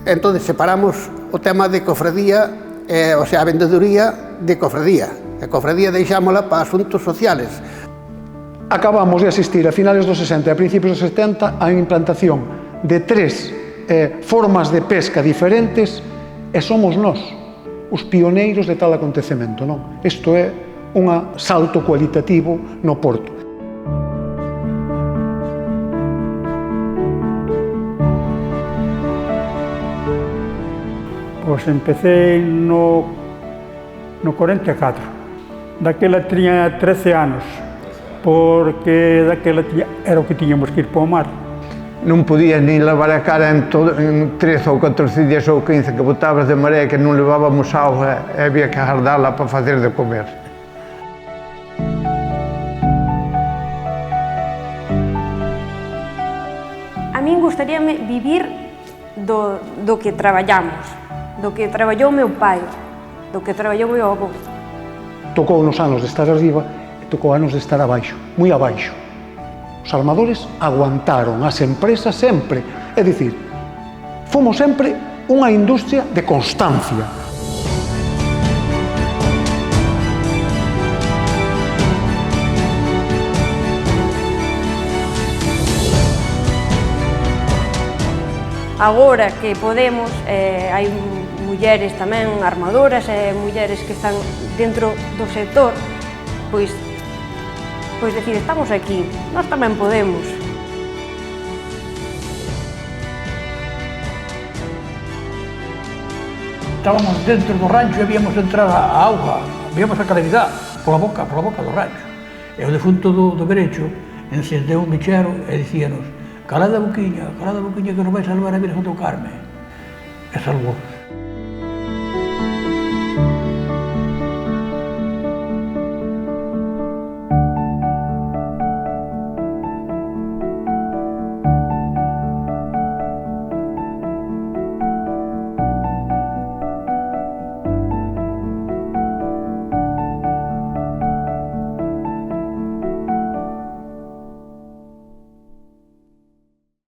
Entón, separamos o tema de cofradía, o sea, a vendeduría de cofradía. A cofradía deixámola para asuntos sociales. Acabamos de asistir a finales dos 60 e a principios dos 70 a implantación de 3 formas de pesca diferentes e somos nós os pioneiros de tal acontecemento, non? Isto é un salto cualitativo no Porto. Pois empecé no 44. Daquela tiña 13 anos, porque daquela era o que tiñamos que ir para o mar. Non podías nin lavar a cara en 13 ou 14 días ou 15 que botabas de maré, que non levábamos auga e había que agardala para facer de comer. A min gustaríame vivir do que traballamos, do que traballou meu pai, do que traballou meu avó. Tocou nos anos de estar arriba e tocou anos de estar abaixo, moi abaixo. Os armadores aguantaron as empresas sempre, é dicir, fomos sempre unha industria de constancia. Agora que podemos, hai mulleres tamén armadoras e mulleres que están dentro do sector, pois decir, estamos aquí, nós tamén podemos. Estábamos dentro do rancho e víamos entrar a auga, víamos a claridade pola boca do rancho. E o defunto do Berecho encendeu un mechero e dicíanos: calada a boquiña que nos vai salvar a Virgen do Carme. E salvou.